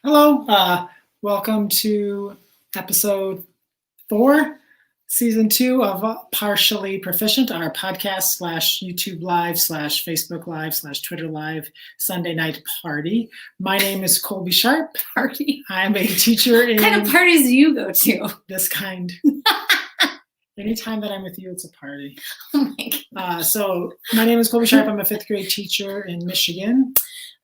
Hello, welcome to episode 4, season 2 of Partially Proficient, our podcast / YouTube Live / Facebook Live / Twitter Live Sunday night party. My name is Colby Sharp. Party. I'm a teacher in... What kind of parties do you go to? This kind. Anytime that I'm with you, it's a party. Oh my God. So my name is Colby Sharp. I'm a 5th grade teacher in Michigan.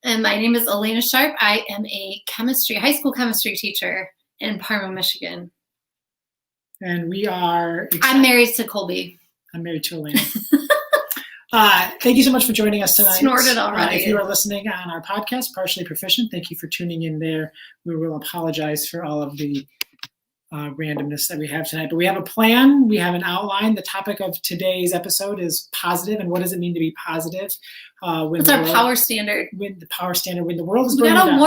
And my name is Alaina Sharp. I am a high school chemistry teacher in Parma, Michigan. And we are... I'm married to Colby. I'm married to Alaina. Thank you so much for joining us tonight. Snorted already. If you are listening on our podcast, Partially Proficient, thank you for tuning in there. We will apologize for all of the randomness that we have tonight. But we have a plan. We have an outline. The topic of today's episode is positive, and what does it mean to be positive? What's our power standard? When the power standard, when the world is we burning down. We gotta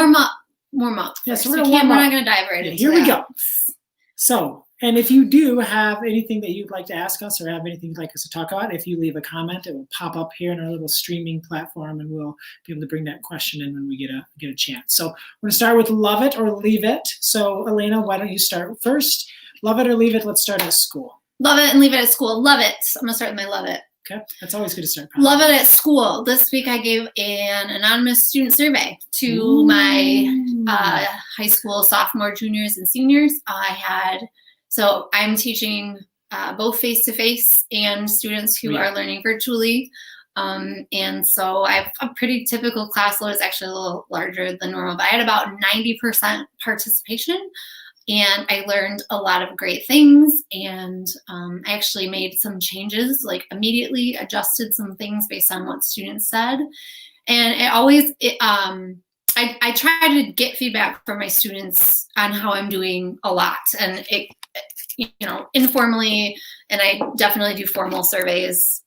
warm up. Yes, so we're not going to dive right into Here that. we go. So, and if you do have anything that you'd like to ask us or have anything you'd like us to talk about, if you leave a comment, it will pop up here in our little streaming platform, and we'll be able to bring that question in when we get a chance. So we're going to start with love it or leave it. So Alaina, why don't you start first? Love it or leave it? Let's start at school. Love it and leave it at school. Love it. I'm going to start with my love it. Okay, that's always good to start. Love it at school. This week I gave an anonymous student survey to my high school sophomore, juniors, and seniors. So I'm teaching both face-to-face and students who are learning virtually. And so I have a pretty typical class load. It's actually a little larger than normal, but I had about 90% participation. And I learned a lot of great things, and I actually made some changes, like immediately adjusted some things based on what students said. And I try to get feedback from my students on how I'm doing a lot, and informally, and I definitely do formal surveys,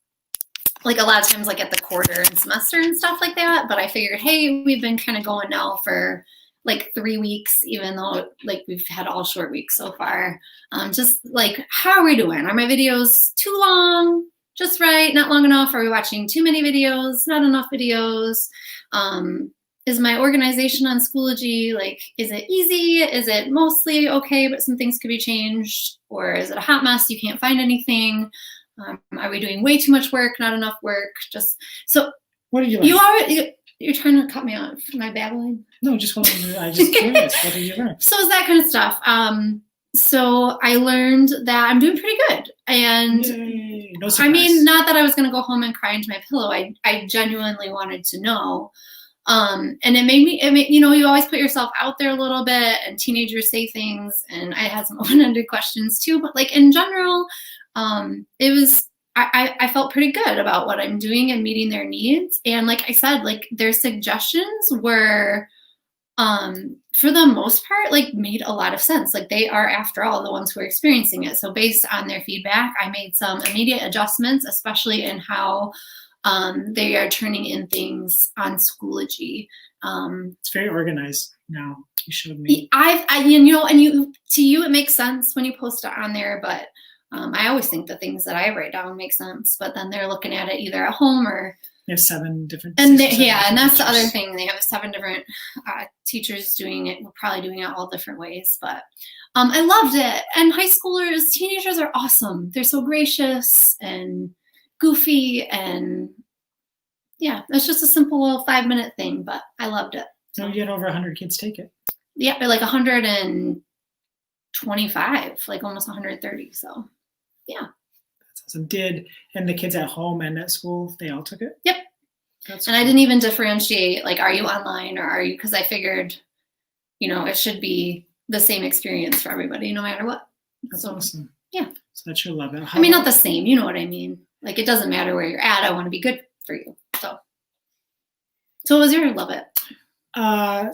like a lot of times like at the quarter and semester and stuff like that. But I figured, hey, we've been kind of going now for like 3 weeks, even though like we've had all short weeks so far. Just like, how are we doing? Are my videos too long? Just right? Not long enough? Are we watching too many videos? Not enough videos? Is my organization on Schoology, like, is it easy? Is it mostly okay, but some things could be changed? Or is it a hot mess? You can't find anything? Are we doing way too much work? Not enough work? Just so. What did you learn? You're trying to cut me off. Am I babbling? No, I just curious. What did you learn? So it's that kind of stuff. So I learned that I'm doing pretty good. And Yay. No surprise. I mean, not that I was going to go home and cry into my pillow. I genuinely wanted to know. And it made me, you always put yourself out there a little bit, and teenagers say things, and I had some open-ended questions too. But like in general, I felt pretty good about what I'm doing and meeting their needs. And like I said, like their suggestions were, for the most part, like made a lot of sense. Like they are, after all, the ones who are experiencing it. So based on their feedback, I made some immediate adjustments, especially in how they are turning in things on Schoology. It's very organized now. You showed me. To you, it makes sense when you post it on there, but I always think the things that I write down make sense, but then they're looking at it either at home or. They have 7 different. And that's the other thing. They have 7 different teachers doing it. We're probably doing it all different ways, but I loved it. And teenagers are awesome. They're so gracious and goofy, and yeah, it's just a simple little 5-minute thing, but I loved it. So you had over 100 kids take it. Yeah, like 125, like almost 130. So yeah. That's awesome. And the kids at home and at school, they all took it? Yep. And I didn't even differentiate, like, are you online or are you, because I figured, it should be the same experience for everybody, no matter what. That's awesome. Yeah. So that's your love it. Not the same, you know what I mean? Like, it doesn't matter where you're at. I want to be good for you. So what was your love it?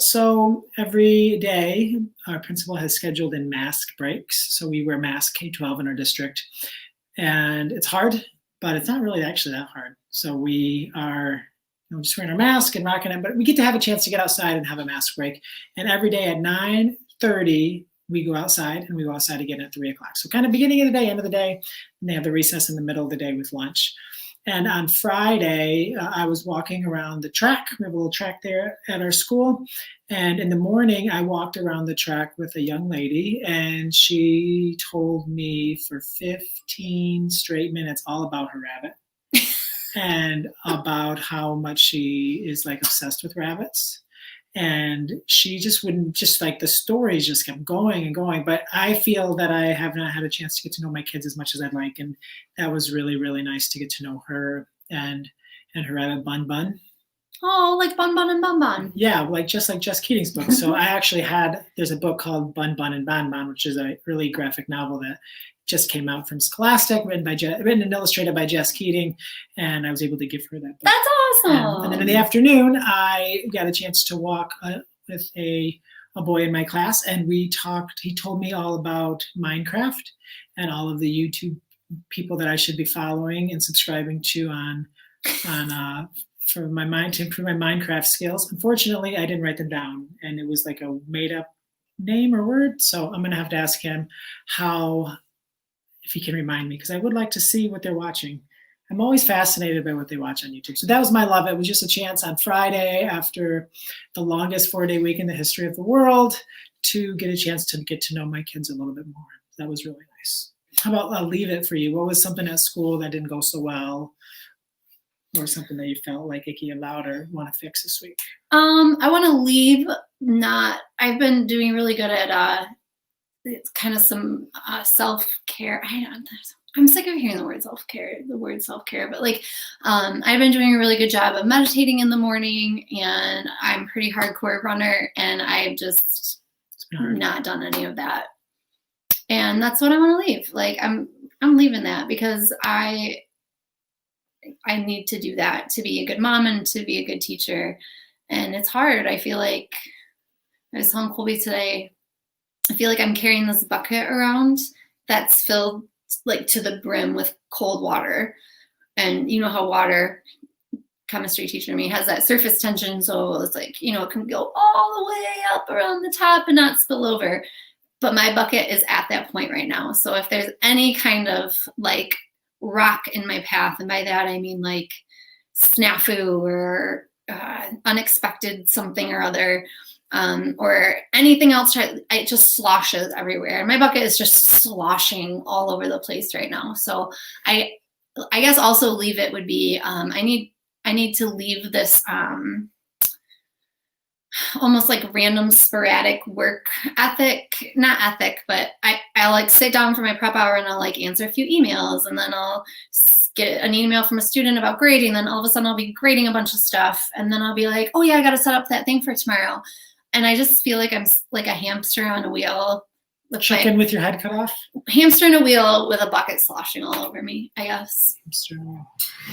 So every day, our principal has scheduled in mask breaks. So we wear masks K-12 in our district. And it's hard, but it's not really actually that hard. So we are just wearing our mask and rocking it, but we get to have a chance to get outside and have a mask break. And every day at 9:30, we go outside, and we go outside again at 3 o'clock. So kind of beginning of the day, end of the day, and they have the recess in the middle of the day with lunch. And on Friday, I was walking around the track. We have a little track there at our school. And in the morning, I walked around the track with a young lady, and she told me for 15 straight minutes all about her rabbit and about how much she is like obsessed with rabbits. And she just wouldn't, just like the stories just kept going and going. But I feel that I have not had a chance to get to know my kids as much as I'd like. And that was really, really nice to get to know her and her rabbit Bun Bun. Oh, like Bun Bun and Bun Bun. Yeah, like Jess Keating's book. So I actually there's a book called Bun Bun and Bon Bon, which is a really graphic novel that just came out from Scholastic, written and illustrated by Jess Keating, and I was able to give her that book. That's awesome. And then in the afternoon, I got a chance to walk with a boy in my class, and we talked. He told me all about Minecraft and all of the YouTube people that I should be following and subscribing to on for my mind to improve my Minecraft skills. Unfortunately, I didn't write them down, and it was like a made up name or word. So I'm gonna have to ask him if he can remind me, because I would like to see what they're watching. I'm always fascinated by what they watch on YouTube. So that was my love. It was just a chance on Friday, after the longest 4-day week in the history of the world, to get a chance to get to know my kids a little bit more. That was really nice. How about I'll leave it for you? What was something at school that didn't go so well, or something that you felt like icky and loud or want to fix this week? I want to leave. I've been doing really good at it's kind of some self-care. I'm sick of hearing the word self-care, but like I've been doing a really good job of meditating in the morning, and I'm a pretty hardcore runner, and I've just not done any of that. And that's what I want to leave. Like I'm leaving that, because I need to do that to be a good mom and to be a good teacher. And it's hard. I feel like, I was telling Colby today, I feel like I'm carrying this bucket around that's filled like to the brim with cold water. And you know how water, chemistry teacher to me, has that surface tension. So it's like, it can go all the way up around the top and not spill over. But my bucket is at that point right now. So if there's any kind of like rock in my path, and by that I mean like snafu or unexpected something or other, or anything else, it just sloshes everywhere. And my bucket is just sloshing all over the place right now. So I guess also leave it would be, I need to leave this almost like random sporadic work ethic, not ethic, but I like sit down for my prep hour and I'll like answer a few emails, and then I'll get an email from a student about grading. Then all of a sudden I'll be grading a bunch of stuff, and then I'll be like, oh yeah, I got to set up that thing for tomorrow. And I just feel like I'm like a hamster on a wheel. Chicken with your head cut off? Hamster in a wheel with a bucket sloshing all over me, I guess. Hamster.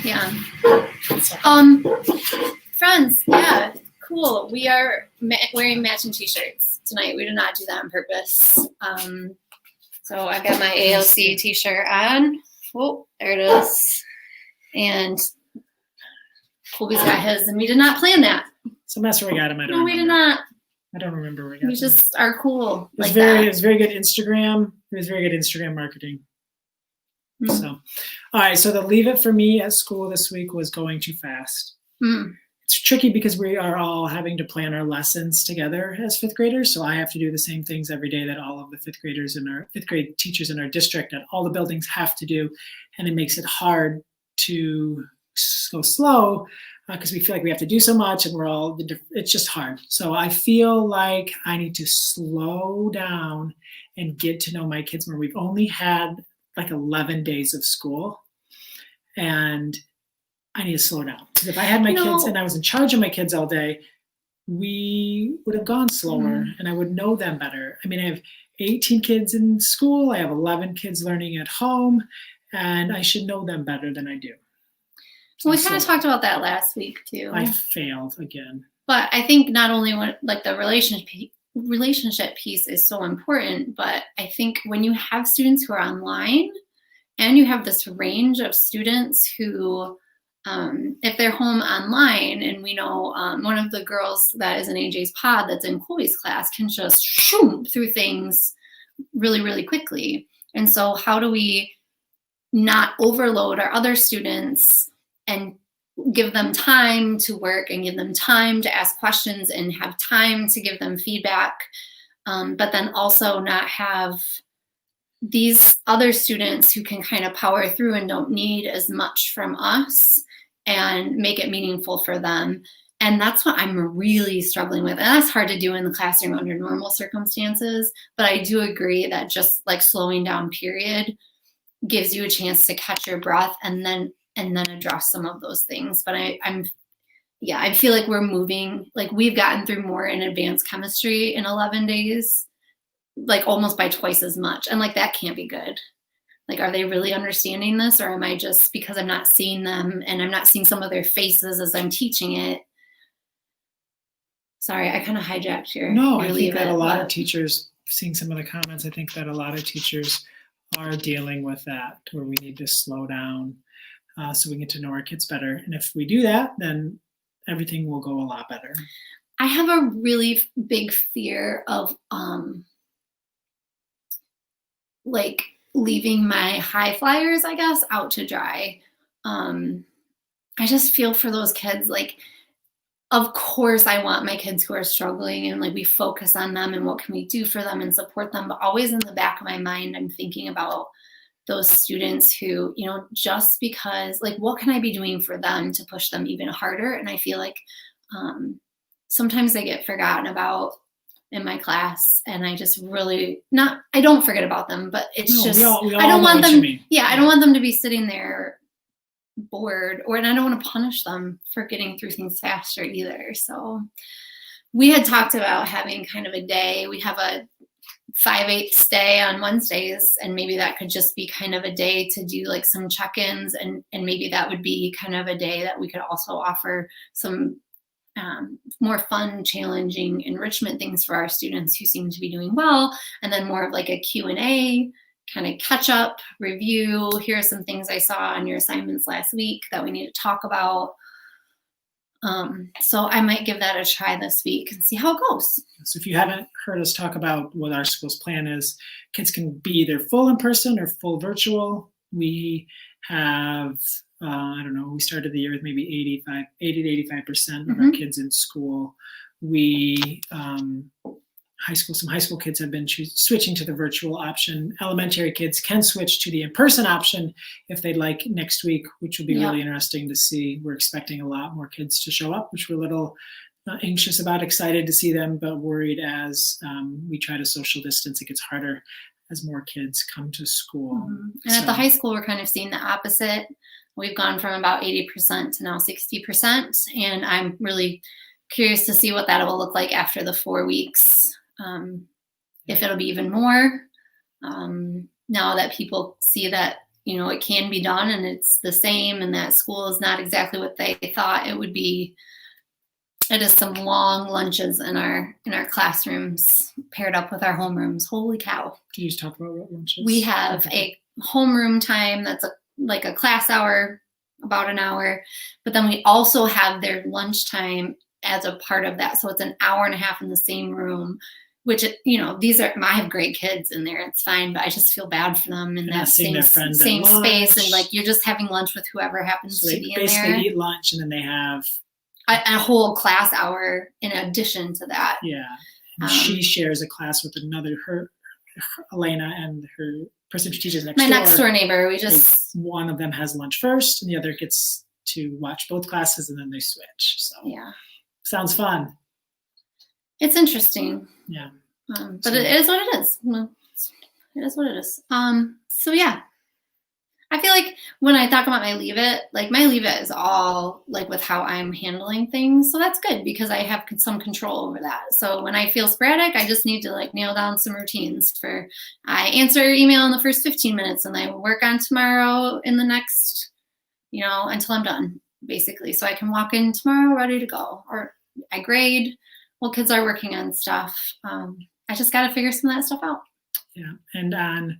Yeah. Friends, yeah, cool. We are wearing matching t-shirts tonight. We did not do that on purpose. So I've got my AOC t-shirt on. Oh, there it is. And Colby's got his, and we did not plan that. So that's where we got him. No, we did not. I don't remember where we got We just are cool. It was very good Instagram. It was very good Instagram marketing. Mm. So, all right. So the leave it for me at school this week was going too fast. Mm. It's tricky because we are all having to plan our lessons together as fifth graders. So I have to do the same things every day that all of the fifth grade teachers in our district at all the buildings have to do. And it makes it hard to go slow because we feel like we have to do so much, and it's just hard. So I feel like I need to slow down and get to know my kids more. We've only had like 11 days of school, and I need to slow down. Because if I had my kids and I was in charge of my kids all day, we would have gone slower and I would know them better. I mean, I have 18 kids in school. I have 11 kids learning at home, and I should know them better than I do. Well, we kind of talked about that last week too. I failed again. But I think not only like the relationship piece is so important, but I think when you have students who are online and you have this range of students who, if they're home online, and we know one of the girls that is in AJ's pod that's in Colby's class can just shoom through things really, really quickly. And so how do we not overload our other students and give them time to work and give them time to ask questions and have time to give them feedback. But then also not have these other students who can kind of power through and don't need as much from us and make it meaningful for them. And that's what I'm really struggling with. And that's hard to do in the classroom under normal circumstances. But I do agree that just like slowing down period gives you a chance to catch your breath and then address some of those things. But I feel like we're moving, like we've gotten through more in advanced chemistry in 11 days, like almost by twice as much. And like, that can't be good. Like, are they really understanding this? Or am I just, because I'm not seeing them and I'm not seeing some of their faces as I'm teaching it? Sorry, I kind of hijacked your No, I your think that a lot of teachers, seeing some of the comments, I think that a lot of teachers are dealing with that, where we need to slow down so we get to know our kids better. And if we do that, then everything will go a lot better. I have a really big fear of like leaving my high flyers, I guess, out to dry. I just feel for those kids. Like, of course, I want my kids who are struggling and like we focus on them and what can we do for them and support them. But always in the back of my mind, I'm thinking about those students who, you know, just because like, what can I be doing for them to push them even harder? And I feel like sometimes they get forgotten about in my class, and I just really I don't forget about them, but it's just, I don't want them, I don't want them to be sitting there bored, and I don't want to punish them for getting through things faster either. So we had talked about having kind of a day. We have a 5/8 day on Wednesdays, and maybe that could just be kind of a day to do like some check-ins, and maybe that would be kind of a day that we could also offer some more fun, challenging enrichment things for our students who seem to be doing well, and then more of like a Q&A, kind of catch up, review. Here are some things I saw on your assignments last week that we need to talk about. So I might give that a try this week and see how it goes. So if you haven't heard us talk about what our school's plan is, kids can be either full in person or full virtual. We have, I don't know, we started the year with maybe 80 to 85% of our kids in school. We, some high school kids have been switching to the virtual option. Elementary kids can switch to the in-person option if they'd like next week, which will be really interesting to see. We're expecting a lot more kids to show up, which we're a little anxious about, excited to see them, but worried as we try to social distance. It gets harder as more kids come to school. And at the high school, we're kind of seeing the opposite. We've gone from about 80% to now 60%. And I'm really curious to see what that will look like after the 4 weeks. If it'll be even more, now that people see that, you know, it can be done and it's the same, and that school is not exactly what they thought it would be. It is some long lunches in our classrooms paired up with our homerooms. Holy cow. Can you just talk about what lunches? We have a homeroom time that's like a class hour, about an hour, but then we also have their lunchtime as a part of that. So it's an hour and a half in the same room, which, you know, I have great kids in there. It's fine, but I just feel bad for them in that same space. And like, you're just having lunch with whoever happens to be in there. Basically eat lunch, and then they have a whole class hour in addition to that. Yeah. She shares a class with her Alaina and her person she teaches next door. My next door neighbor. One of them has lunch first, and the other gets to watch both classes, and then they switch. So yeah. Sounds fun. It's interesting. Yeah. But it is what it is. It is what it is. So yeah. I feel like when I talk about my leave it is all like with how I'm handling things. So that's good because I have some control over that. So when I feel sporadic, I just need to like nail down some routines I answer email in the first 15 minutes and I work on tomorrow in the next, you know, until I'm done basically. So I can walk in tomorrow ready to go, or I grade while kids are working on stuff. I just got to figure some of that stuff out. Yeah. And on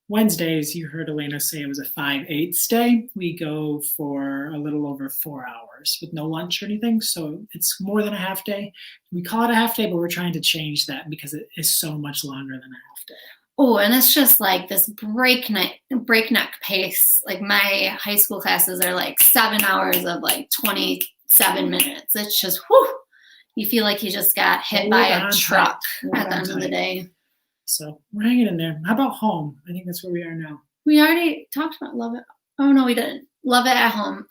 Wednesdays, you heard Alaina say it was a 5/8 day. We go for a little over 4 hours with no lunch or anything. So it's more than a half day. We call it a half day, but we're trying to change that because it is so much longer than a half day. Oh, and it's just like this breakneck pace. Like my high school classes are like 7 hours of like 27 minutes. It's just, whew, you feel like you just got hit by a truck at the end of the day. So we're hanging in there. How about home? I think that's where we are now. We already talked about love it. Oh no, we didn't. Love it at home.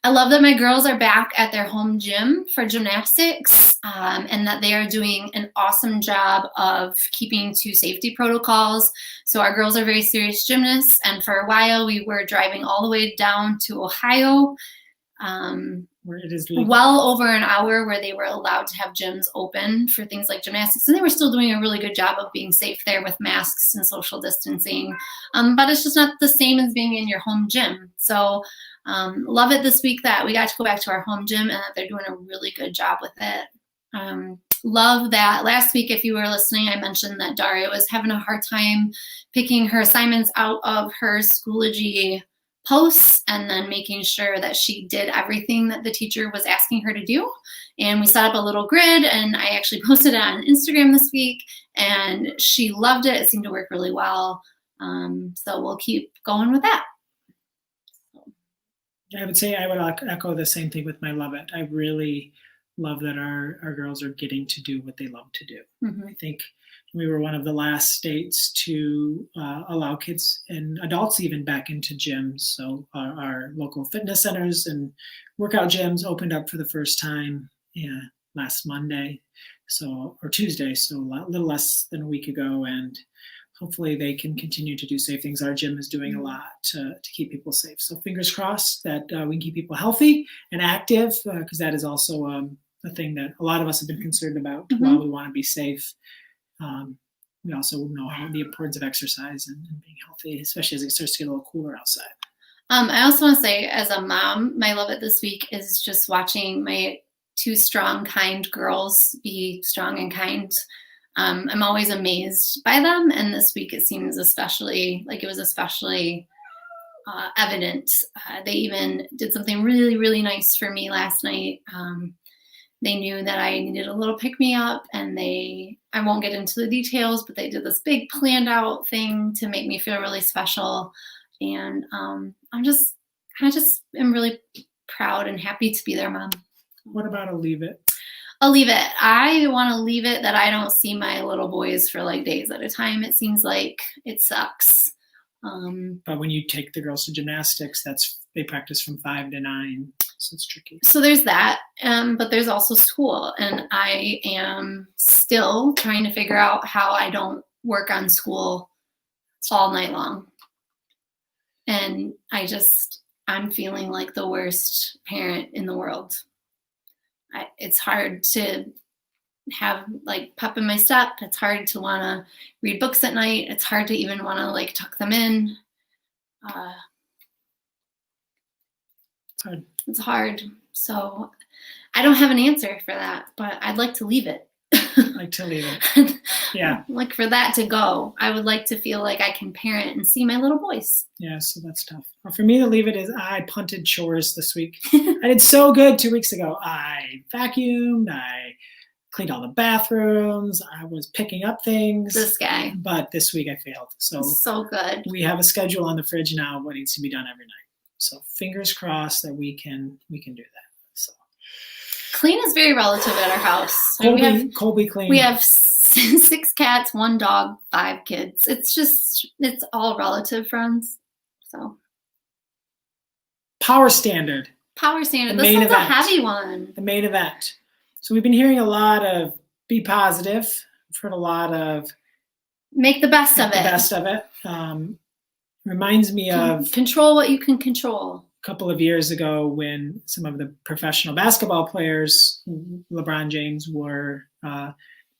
I love that my girls are back at their home gym for gymnastics, and that they are doing an awesome job of keeping to safety protocols. So our girls are very serious gymnasts, and for a while we were driving all the way down to Ohio, where it is legal. Well over an hour, where they were allowed to have gyms open for things like gymnastics, and they were still doing a really good job of being safe there with masks and social distancing. But it's just not the same as being in your home gym. So love it this week that we got to go back to our home gym and that they're doing a really good job with it. Love that last week, if you were listening, I mentioned that Daria was having a hard time picking her assignments out of her Schoology posts and then making sure that she did everything that the teacher was asking her to do. And we set up a little grid, and I actually posted it on Instagram this week, and she loved it. It seemed to work really well. So we'll keep going with that. I would say I would echo the same thing with my love it. I really love that our girls are getting to do what they love to do. Mm-hmm. I think we were one of the last states to allow kids and adults even back into gyms. So our local fitness centers and workout gyms opened up for the first time last Monday, or Tuesday, so a little less than a week ago. And hopefully they can continue to do safe things. Our gym is doing a lot to keep people safe. So fingers crossed that we can keep people healthy and active, because that is also a thing that a lot of us have been concerned about. Mm-hmm. While we want to be safe, we also know the importance of exercise and being healthy, especially as it starts to get a little cooler outside. I also want to say, as a mom, my love it this week is just watching my two strong, kind girls be strong and kind. I'm always amazed by them, and this week it seems especially evident. They even did something really, really nice for me last night. They knew that I needed a little pick-me-up, and I won't get into the details, but they did this big planned out thing to make me feel really special. And I just am really proud and happy to be their mom. What about a leave it? I'll leave it. I want to leave it that I don't see my little boys for like days at a time. It seems like it sucks. But when you take the girls to gymnastics, they practice from 5 to 9, so it's tricky. So there's that, but there's also school, and I am still trying to figure out how I don't work on school all night long. And I'm feeling like the worst parent in the world. It's hard to have like pep in my step. It's hard to want to read books at night. It's hard to even want to like tuck them in. It's hard. So I don't have an answer for that, but I'd like to leave it. Like to leave it. Yeah. Like for that to go. I would like to feel like I can parent and see my little boys. Yeah, so that's tough. Well, for me to leave it is I punted chores this week. I did so good 2 weeks ago. I vacuumed, I cleaned all the bathrooms, I was picking up things. This guy. But this week I failed. So good. We have a schedule on the fridge now of what needs to be done every night. So fingers crossed that we can do that. So clean is very relative at our house. Colby clean. We have 6 cats, 1 dog, 5 kids. It's all relative, friends. So Power standard. This one's a heavy one. The main event. So we've been hearing a lot of be positive. We've heard a lot of make the best of it. Reminds me of control what you can control. A couple of years ago when some of the professional basketball players, LeBron James, were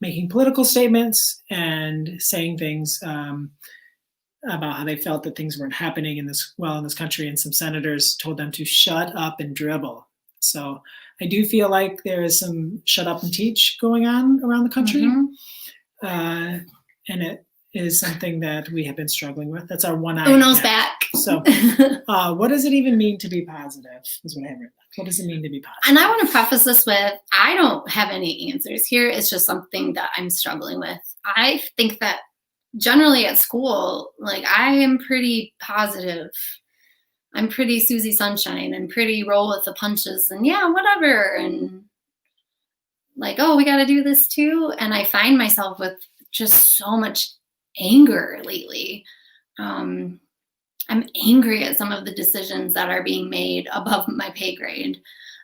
making political statements and saying things about how they felt that things weren't happening in this country, and some senators told them to shut up and dribble. So I do feel like there is some shut up and teach going on around the country. Mm-hmm. And it is something that we have been struggling with. That's our one eye. Uno's back. So what does it even mean to be positive is what I have written. What does it mean to be positive? And I want to preface this with, I don't have any answers here. It's just something that I'm struggling with. I think that generally at school, like I am pretty positive. I'm pretty Susie Sunshine and pretty roll with the punches and yeah, whatever. And like, oh, we got to do this too. And I find myself with just so much anger lately. I'm angry at some of the decisions that are being made above my pay grade.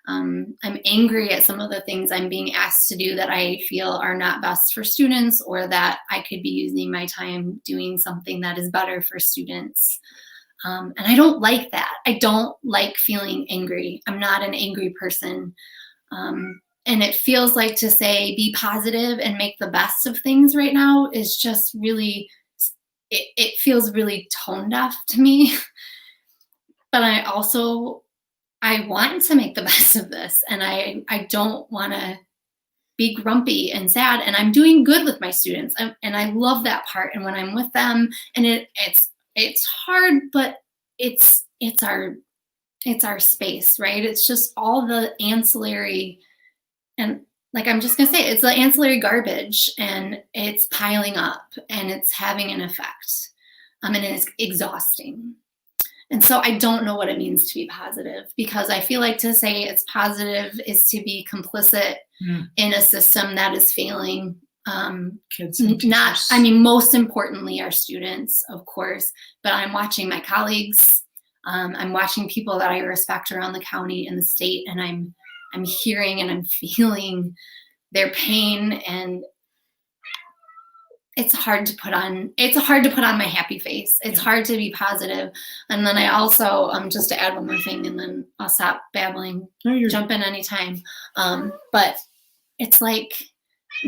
I'm angry at some of the things I'm being asked to do that I feel are not best for students, or that I could be using my time doing something that is better for students. And I don't like that. I don't like feeling angry. I'm not an angry person. And it feels like to say be positive and make the best of things right now is just really, it feels really tone deaf to me. But I want to make the best of this, and I don't want to be grumpy and sad, and I'm doing good with my students, and I love that part. And when I'm with them, and it's hard, but it's our space, right? It's just all the ancillary, and like I'm just gonna say, it's the ancillary garbage, and it's piling up, and it's having an effect, and it's exhausting. And so I don't know what it means to be positive, because I feel like to say it's positive is to be complicit in a system that is failing. Kids and not, teachers. I mean, most importantly, our students, of course, but I'm watching my colleagues. I'm watching people that I respect around the county and the state, and I'm hearing and I'm feeling their pain, and it's hard to put on my happy face. It's hard to be positive. And then I also, just to add one more thing, and then I'll stop babbling, jump in anytime. But it's like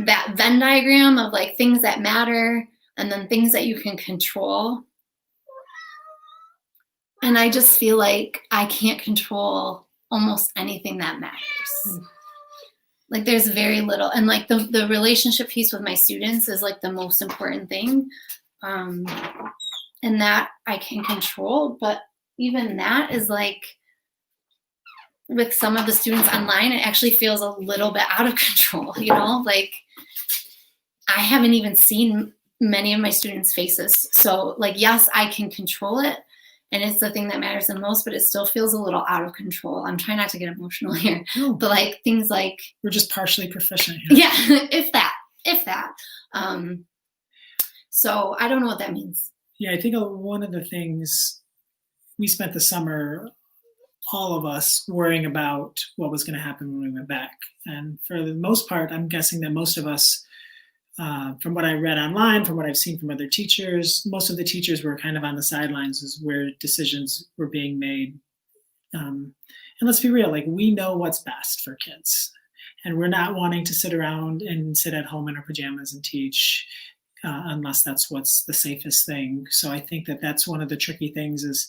that Venn diagram of like things that matter and then things that you can control. And I just feel like I can't control almost anything that matters. Like there's very little, and like the relationship piece with my students is like the most important thing. And that I can control, but even that is like, with some of the students online, it actually feels a little bit out of control, like I haven't even seen many of my students' faces. So like, yes, I can control it, and it's the thing that matters the most, but it still feels a little out of control. I'm trying not to get emotional here, but like things like, we're just partially proficient here. Yeah, if that. So I don't know what that means. Yeah, I think one of the things, we spent the summer, all of us, worrying about what was going to happen when we went back. And for the most part, I'm guessing that most of us, from what I read online, from what I've seen from other teachers, most of the teachers were kind of on the sidelines as where decisions were being made. And let's be real, like we know what's best for kids. And we're not wanting to sit around and sit at home in our pajamas and teach unless that's what's the safest thing. So I think that that's one of the tricky things is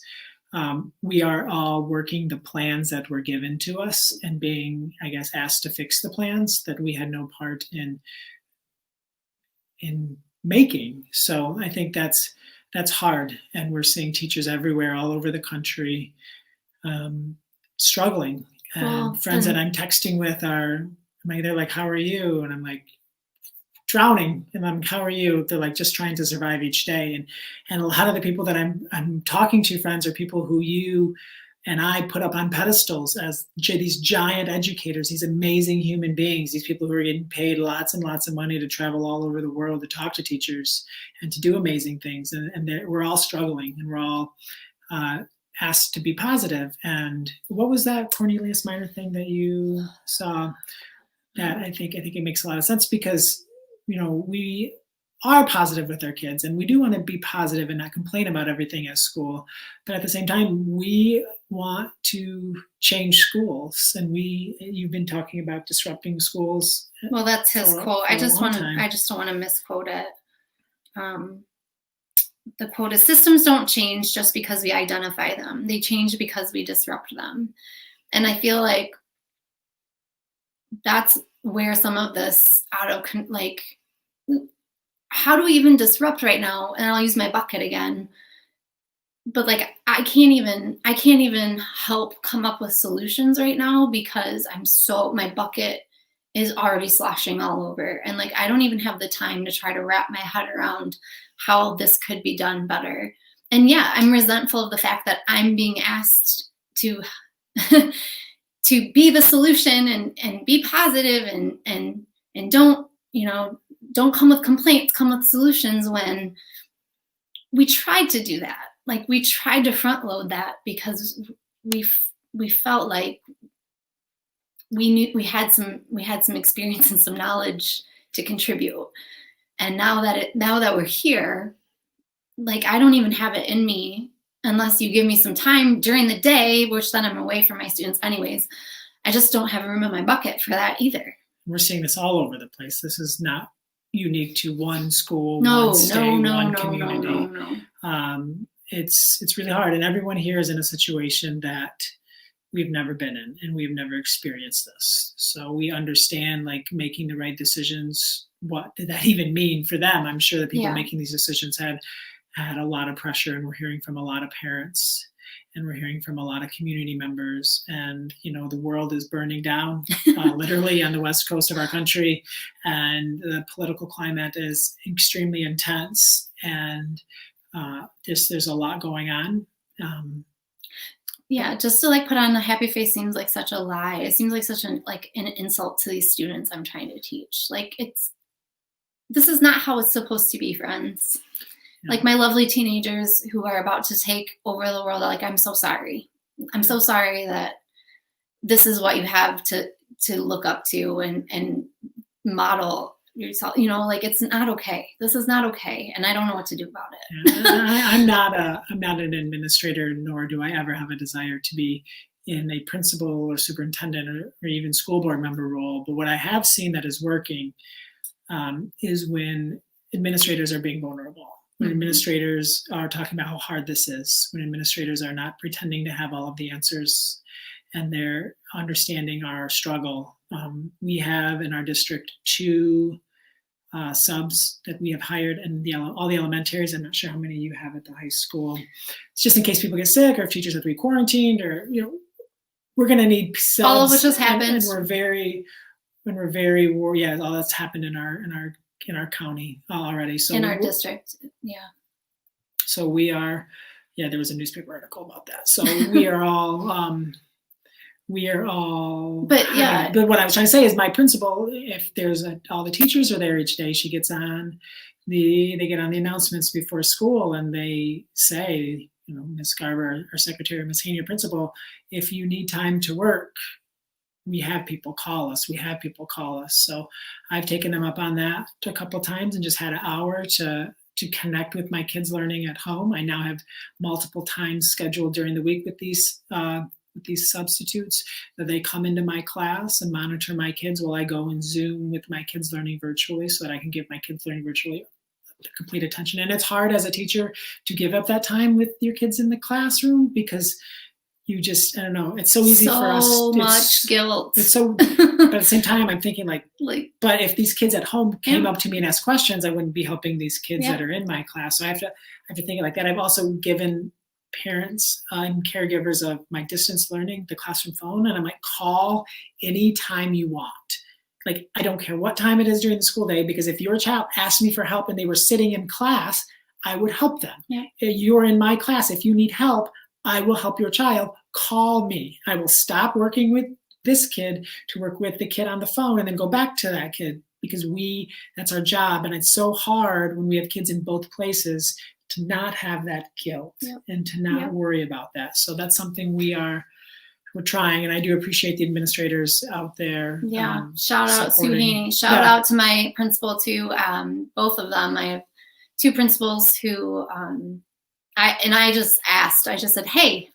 we are all working the plans that were given to us and being, I guess, asked to fix the plans that we had no part in making. So I think that's hard. And we're seeing teachers everywhere, all over the country, struggling. And friends that I'm texting with they're like, how are you? And I'm like, drowning. And I'm, how are you? They're like, just trying to survive each day. And a lot of the people that I'm talking to, friends, are people who you and I put up on pedestals as these giant educators, these amazing human beings, these people who are getting paid lots and lots of money to travel all over the world to talk to teachers and to do amazing things. And we're all struggling, and we're all asked to be positive. And what was that Cornelius Minor thing that you saw? That I think it makes a lot of sense, because we are positive with our kids, and we do want to be positive and not complain about everything at school. But at the same time, we want to change schools, and you've been talking about disrupting schools. Well, that's his quote. I just don't want to misquote it. The quote is, systems don't change just because we identify them. They change because we disrupt them. And I feel like that's where some of this how do we even disrupt right now? And I'll use my bucket again. But like, I can't even help come up with solutions right now, because my bucket is already sloshing all over. And like, I don't even have the time to try to wrap my head around how this could be done better. And yeah, I'm resentful of the fact that I'm being asked to to be the solution and be positive and don't, don't come with complaints, come with solutions, when we tried to do that. Like, we tried to front load that because we felt like we knew we had some experience and some knowledge to contribute. And now that we're here, like, I don't even have it in me unless you give me some time during the day, which then I'm away from my students anyways. I just don't have room in my bucket for that either. We're seeing this all over the place. This is not unique to one school, No, one state, one no, community. It's really hard, and everyone here is in a situation that we've never been in, and we've never experienced this. So we understand, like, making the right decisions. What did that even mean for them? I'm sure that people making these decisions had a lot of pressure, and we're hearing from a lot of parents, and we're hearing from a lot of community members. And the world is burning down, literally, on the west coast of our country, and the political climate is extremely intense, and there's a lot going on. Yeah, just to like put on a happy face seems like such a lie. It seems like such an insult to these students I'm trying to teach. Like, this is not how it's supposed to be, friends. Like, my lovely teenagers who are about to take over the world, like, I'm so sorry. I'm so sorry that this is what you have to look up to and model yourself. Like, it's not okay. This is not okay, and I don't know what to do about it. I'm not an administrator, nor do I ever have a desire to be in a principal or superintendent or even school board member role. But what I have seen that is working is when administrators are being vulnerable. When administrators are talking about how hard this is, when administrators are not pretending to have all of the answers, and they're understanding our struggle. We have in our district 2 subs that we have hired in all the elementaries. I'm not sure how many you have at the high school. It's just in case people get sick, or if teachers have to be quarantined, or we're going to need subs. All of which has happened. And we're very, all that's happened in our county already. So in our district, yeah. So we are, there was a newspaper article about that. So we are all, But yeah. But what I was trying to say is, my principal, if there's all the teachers are there each day, she gets on they get on the announcements before school, and they say, Ms. Garber, our secretary, Ms. Haney, principal, if you need time to work, we have people call us. So I've taken them up on that a couple of times and just had an hour to connect with my kids learning at home. I now have multiple times scheduled during the week with these substitutes that they come into my class and monitor my kids while I go and Zoom with my kids learning virtually, so that I can give my kids learning virtually complete attention. And it's hard as a teacher to give up that time with your kids in the classroom, because you just, I don't know, it's so easy for us. So much guilt. It's so, but at the same time, I'm thinking like, but if these kids at home came up to me and asked questions, I wouldn't be helping these kids that are in my class. So I have to think like that. I've also given parents and caregivers of my distance learning the classroom phone, and I'm like, call anytime you want. Like, I don't care what time it is during the school day, because if your child asked me for help and they were sitting in class, I would help them. Yeah. You're in my class. If you need help, I will help your child. Call me. I will stop working with this kid to work with the kid on the phone, and then go back to that kid, because that's our job. And it's so hard when we have kids in both places to not have that guilt and to not worry about that. So that's something we're trying, and I do appreciate the administrators out there. Yeah, shout out Sue Haney. Shout out to my principal too. Both of them. I have 2 principals who I just asked. I just said, hey,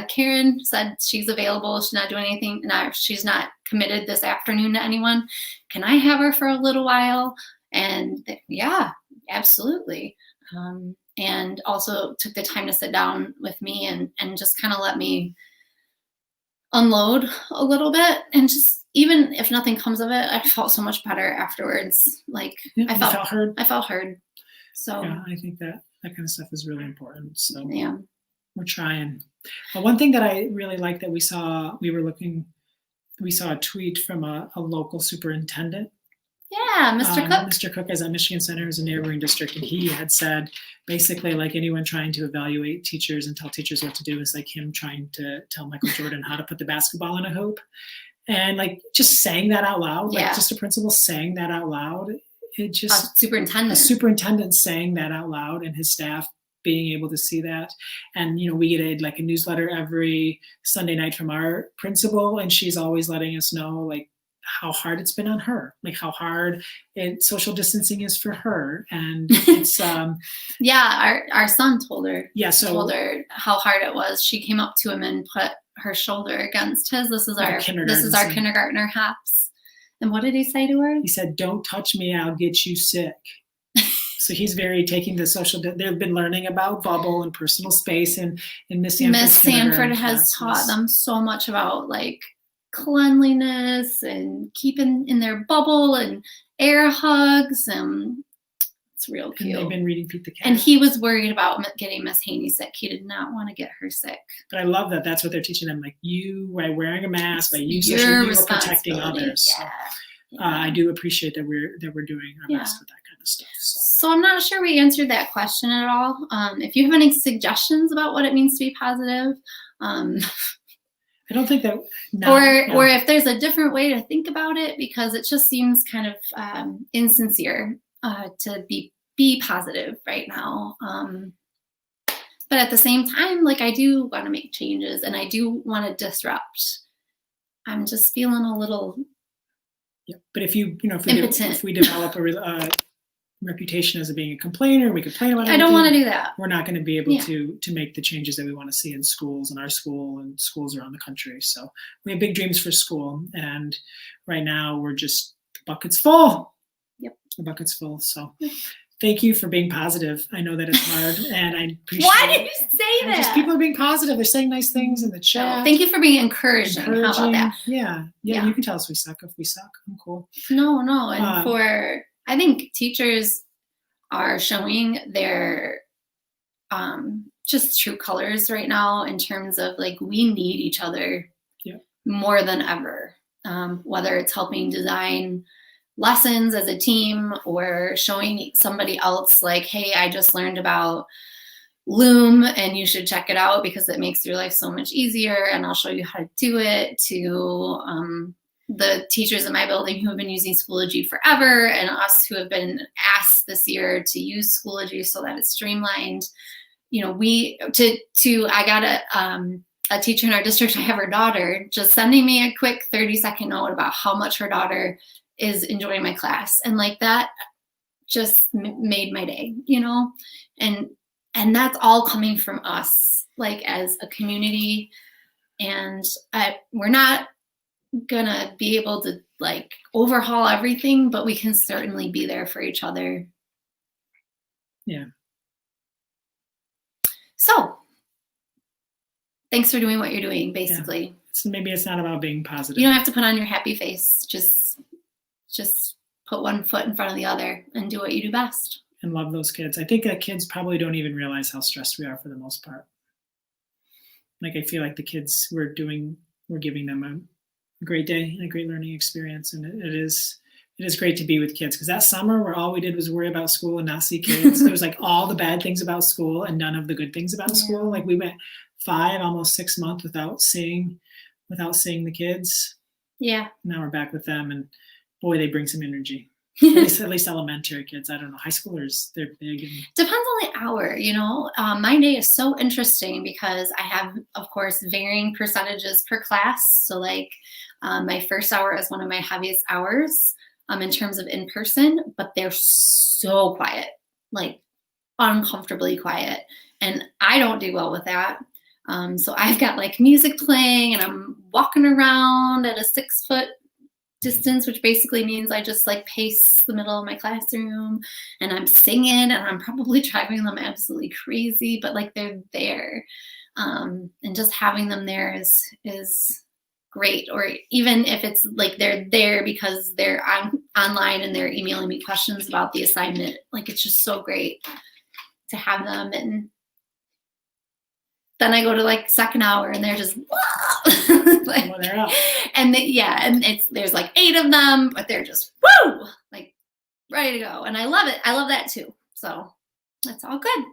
Karen said she's available. She's not doing anything. She's not committed this afternoon to anyone. Can I have her for a little while? And yeah, absolutely. And also took the time to sit down with me and just kind of let me unload a little bit. And just, even if nothing comes of it, I felt so much better afterwards. Like, I felt heard. I felt heard. So yeah, I think that kind of stuff is really important. So yeah, we're trying. One thing that I really like that we were looking we saw a tweet from a local superintendent. Yeah, Mr. Cook. Mr. Cook is at Michigan Center, is a neighboring district, and he had said basically like anyone trying to evaluate teachers and tell teachers what to do is like him trying to tell Michael Jordan how to put the basketball in a hoop. And like just saying that out loud, like just a principal saying that out loud, it just a superintendent saying that out loud, and his staff being able to see that. And we get a newsletter every Sunday night from our principal, and she's always letting us know like how hard it's been on her, like how hard social distancing is for her. And it's our son told her told her how hard it was. She came up to him and put her shoulder against his. This is our kindergartner Haps. And what did he say to her? He said, "Don't touch me, I'll get you sick." So he's very taking the social. They've been learning about bubble and personal space, and Miss Sanford has taught them so much about like cleanliness and keeping in their bubble and air hugs, and it's real cute. And they've been reading Pete the Cat. And he was worried about getting Miss Haney sick. He did not want to get her sick. But I love that that's what they're teaching them. Like by wearing a mask, by you we're protecting others. Yeah. I do appreciate that we're doing our best with that kind of stuff. So I'm not sure we answered that question at all. If you have any suggestions about what it means to be positive, I don't think that. Or if there's a different way to think about it, because it just seems kind of insincere to be positive right now. But at the same time, like I do want to make changes and I do want to disrupt. I'm just feeling a little. Yeah, but if we develop a reputation as being a complainer, we complain about everything. I don't want to do that. We're not going to be able to make the changes that we want to see in schools, in our school and schools around the country. So we have big dreams for school, and right now we're just the bucket's full. Yep, the bucket's full. So thank you for being positive. I know that it's hard, and I appreciate. Why did you say that? Just people are being positive. They're saying nice things in the chat. Thank you for being encouraging. How about that? Yeah. You can tell us we suck if we suck. I'm cool. No, and I think teachers are showing their just true colors right now in terms of like we need each other more than ever. Whether it's helping design lessons as a team or showing somebody else like, hey, I just learned about Loom and you should check it out because it makes your life so much easier and I'll show you how to do it, to the teachers in my building who have been using Schoology forever and us who have been asked this year to use Schoology so that it's streamlined. I got a teacher in our district, I have her daughter, just sending me a quick 30-second note about how much her daughter is enjoying my class. And like that just made my day, and that's all coming from us, like as a community. And we're not gonna be able to like overhaul everything, but we can certainly be there for each other. Yeah. So thanks for doing what you're doing, basically. Yeah. So maybe it's not about being positive. You don't have to put on your happy face. Just put one foot in front of the other and do what you do best. And love those kids. I think that kids probably don't even realize how stressed we are for the most part. Like I feel like the kids we're giving them a great day and a great learning experience. And it is great to be with kids, because that summer where all we did was worry about school and not see kids, there was like all the bad things about school and none of the good things about school. Like we went 5, almost 6 months without seeing the kids. Yeah. Now we're back with them, and boy, they bring some energy. At least elementary kids. I don't know. High schoolers, they're big. Depends on the hour, My day is so interesting because I have, of course, varying percentages per class. So like my first hour is one of my heaviest hours in terms of in-person, but they're so quiet, like uncomfortably quiet. And I don't do well with that. So I've got like music playing and I'm walking around at a 6-foot distance, which basically means I just like pace the middle of my classroom and I'm singing and I'm probably driving them absolutely crazy, but like they're there. And just having them there is great. Or even if it's like they're there because they're online and they're emailing me questions about the assignment, like it's just so great to have them. And then I go to like second hour and they're just like, Well, they're up. and and there's like 8 of them, but they're just woo, like ready to go. And I love it. I love that too. So that's all good.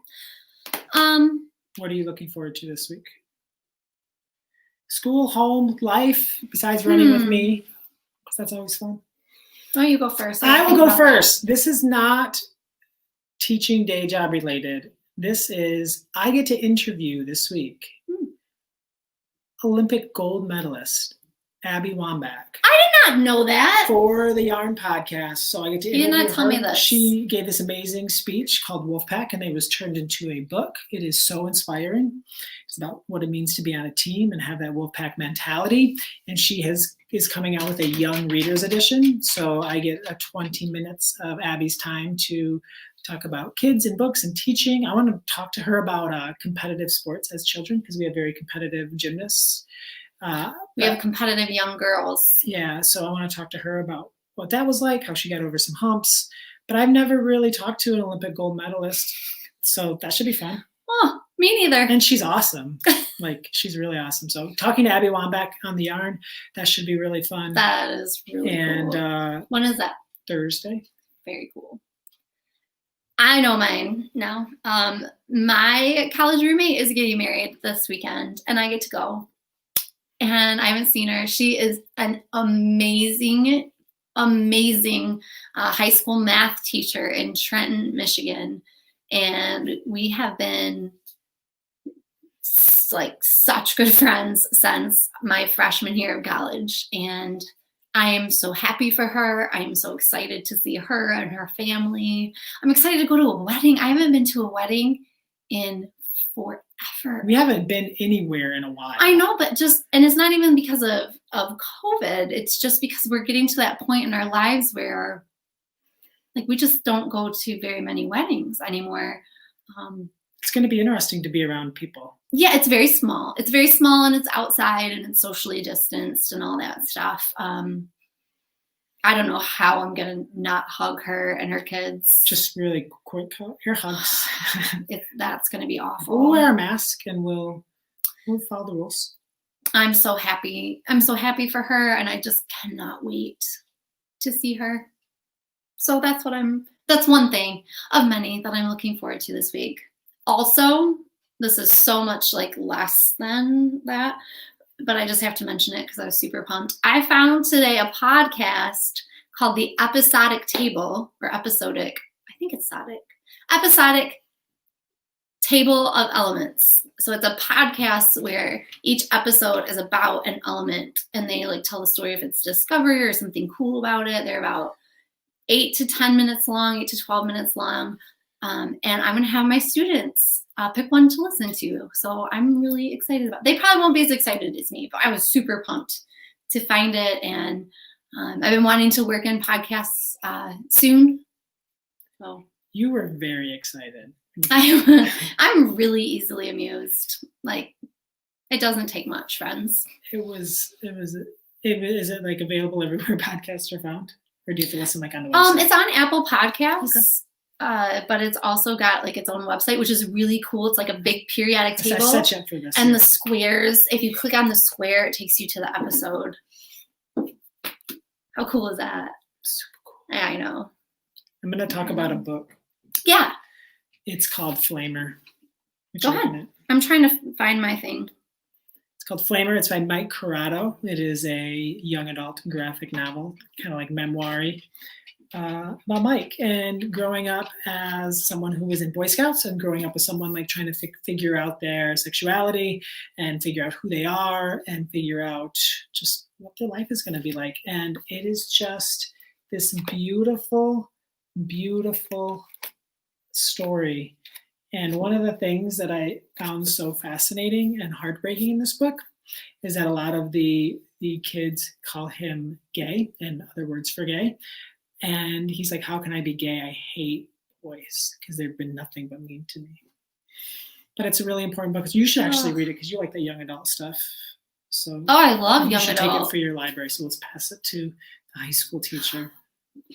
What are you looking forward to this week? School, home, life, besides running with me, because that's always fun. Why don't you go first? I will go first. This is not teaching day job related. This is, I get to interview this week Olympic gold medalist Abby Wambach. I did not know that. For the Yarn podcast. So I get to interview her. You did not tell me this. She gave this amazing speech called Wolfpack, and it was turned into a book. It is so inspiring. It's about what it means to be on a team and have that Wolfpack mentality. And she is coming out with a young readers edition. So I get 20 minutes of Abby's time to talk about kids and books and teaching. I want to talk to her about competitive sports as children, because we have very competitive gymnasts. We have competitive young girls. Yeah, so I want to talk to her about what that was like, how she got over some humps. But I've never really talked to an Olympic gold medalist, so that should be fun. Oh, me neither. And she's awesome. Like, she's really awesome. So talking to Abby Wambach on the Yarn, that should be really fun. That is really cool. And when is that? Thursday. Very cool. I know mine now. My college roommate is getting married this weekend, and I get to go. And I haven't seen her. She is an amazing, amazing high school math teacher in Trenton, Michigan. And we have been like such good friends since my freshman year of college. And I am so happy for her. I am so excited to see her and her family. I'm excited to go to a wedding. I haven't been to a wedding in forever. We haven't been anywhere in a while. I know, but and it's not even because of COVID. It's just because we're getting to that point in our lives where like we just don't go to very many weddings anymore. It's going to be interesting to be around people. Yeah, it's very small. It's very small, and it's outside, and it's socially distanced and all that stuff. I don't know how I'm going to not hug her and her kids. Just really quick, your hugs. That's going to be awful. We'll wear a mask and we'll follow the rules. I'm so happy. I'm so happy for her, and I just cannot wait to see her. So that's one thing of many that I'm looking forward to this week. Also, this is so much like less than that, but I just have to mention it because I was super pumped. I found today a podcast called The Episodic Table, or Episodic. I think it's Episodic Table of Elements. So it's a podcast where each episode is about an element, and they like tell the story if it's discovery or something cool about it. They're about 8 to 10 minutes long, 8 to 12 minutes long. And I'm going to have my students pick one to listen to. So I'm really excited about it. They probably won't be as excited as me, but I was super pumped to find it. And I've been wanting to work in podcasts soon. So you were very excited. I'm really easily amused. Like, it doesn't take much, friends. Is it like available everywhere podcasts are found? Or do you have to listen like on the website? It's on Apple Podcasts. Okay. But it's also got like its own website, which is really cool. It's like a big periodic table. I set you up for this. And the squares, if you click on the square, it takes you to the episode. How cool is that? Super cool. Yeah, I know. I'm going to talk about a book. Yeah. It's called Flamer. Go ahead. I'm trying to find my thing. It's called Flamer. It's by Mike Corrado. It is a young adult graphic novel, kind of like memoir-y, about Mike and growing up as someone who was in Boy Scouts and growing up as someone like trying to figure out their sexuality and figure out who they are and figure out just what their life is going to be like. And it is just this beautiful, beautiful story. And one of the things that I found so fascinating and heartbreaking in this book is that a lot of the kids call him gay, in other words for gay. And he's like, how can I be gay? I hate boys because they've been nothing but mean to me. But it's a really important book. You should actually read it because you like the young adult stuff. So I love young adult. You should take it for your library. So let's pass it to the high school teacher.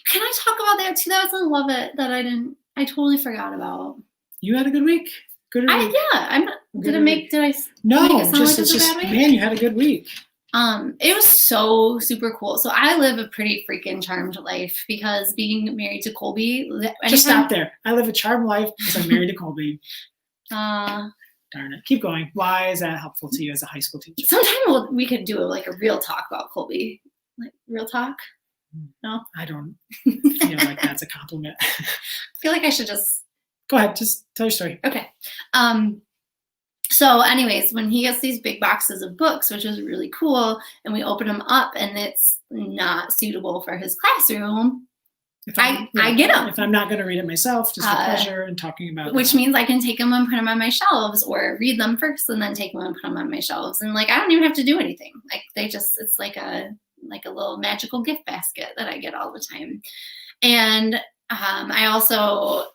Can I talk about that too? I love it that I totally forgot about. You had a good week? Good. I'm not. Did I make it No, sound like it's a just, bad week? man, you had a good week. It was so super cool. So I live a pretty freaking charmed life because being married to Colby. Just stop there. I live a charmed life because I'm married to Colby. Darn it. Keep going. Why is that helpful to you as a high school teacher? Sometime we could do like a real talk about Colby. Like real talk? No? I don't feel like that's a compliment. I feel like I should just... Go ahead. Just tell your story. Okay. So anyways, when he gets these big boxes of books, which is really cool, and we open them up and it's not suitable for his classroom, I get them. If I'm not going to read it myself, just for pleasure and talking about which means I can take them and put them on my shelves, or read them first and then take them and put them on my shelves. And like, I don't even have to do anything. Like it's like a little magical gift basket that I get all the time. And I also,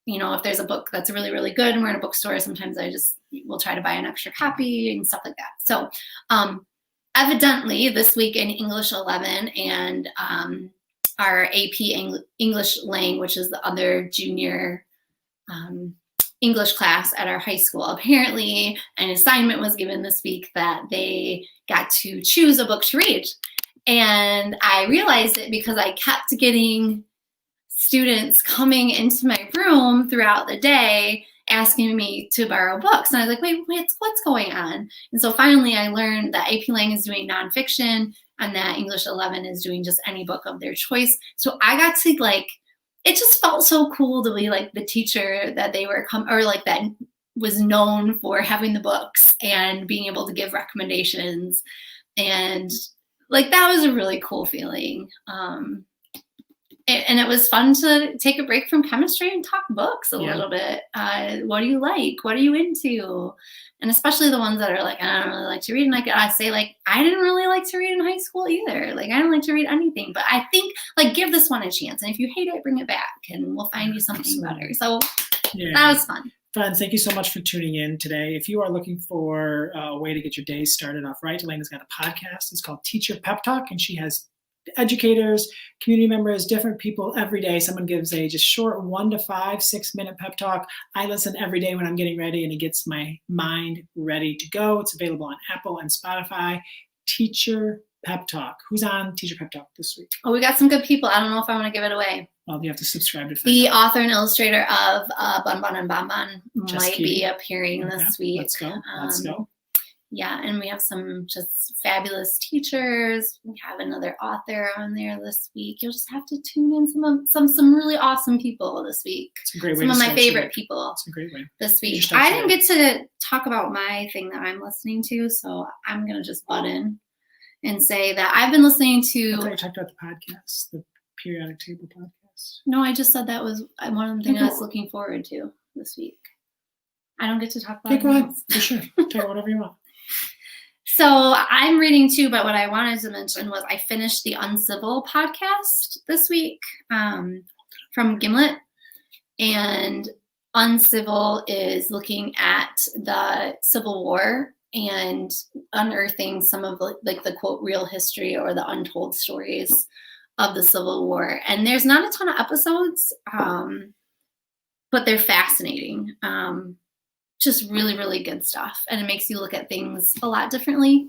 if there's a book that's really, really good and we're in a bookstore, sometimes I just will try to buy an extra copy and stuff like that. So evidently this week in English 11 and our AP English Lang, which is the other junior English class at our high school, apparently an assignment was given this week that they got to choose a book to read. And I realized it because I kept getting students coming into my room throughout the day asking me to borrow books. And I was like, wait, what's going on? And so finally I learned that AP Lang is doing nonfiction and that English 11 is doing just any book of their choice. So I got to it just felt so cool to be like the teacher that they were that was known for having the books and being able to give recommendations. And that was a really cool feeling. And it was fun to take a break from chemistry and talk books a little bit. What do you like? What are you into? And especially the ones that are like, I don't really like to read. And I say, I didn't really like to read in high school either. I don't like to read anything. But I think, give this one a chance. And if you hate it, bring it back. And we'll find you something better. So that was fun. Fun. Thank you so much for tuning in today. If you are looking for a way to get your day started off right, Alaina's got a podcast. It's called Teacher Pep Talk. And she has educators, community members, different people every day. Someone gives a just short 1 to 5, 6 minute pep talk. I listen every day when I'm getting ready, and it gets my mind ready to go. It's available on Apple and Spotify. Teacher Pep Talk. Who's on Teacher Pep Talk this week? Oh, we got some good people. I don't know if I want to give it away. Well, you have to subscribe to find the out. author and illustrator of Bun Bun and Bon Bon might be appearing this week. Let's go. Let's go. Yeah, and we have some just fabulous teachers. We have another author on there this week. You'll just have to tune in some really awesome people this week. It's a great way. Some of my favorite people. It's a great way. This week. I didn't get to talk about my thing that I'm listening to, so I'm gonna just butt in and say that I've been listening to. I thought you talked about the podcast, the Periodic Table podcast. No, I just said that was one of the things I was looking forward to this week. I don't get to talk about it. Go ahead. For sure. Talk about whatever you want. So I'm reading too, but what I wanted to mention was I finished the Uncivil podcast this week from Gimlet. And Uncivil is looking at the Civil War and unearthing some of the quote real history or the untold stories of the Civil War. And there's not a ton of episodes, but they're fascinating. Just really, really good stuff. And it makes you look at things a lot differently.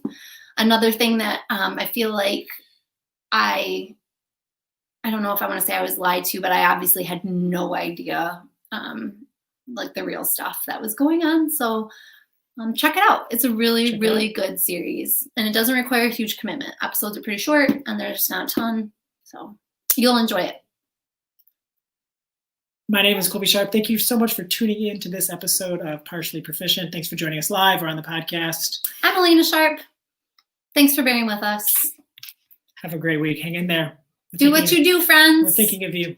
Another thing that I feel like I don't know if I want to say I was lied to, but I obviously had no idea the real stuff that was going on. So check it out. It's a really, really good series. And it doesn't require a huge commitment. Episodes are pretty short and there's not a ton. So you'll enjoy it. My name is Colby Sharp. Thank you so much for tuning in to this episode of Partially Proficient. Thanks for joining us live or on the podcast. I'm Alaina Sharp. Thanks for bearing with us. Have a great week. Hang in there. Do what you do, friends. We're thinking of you.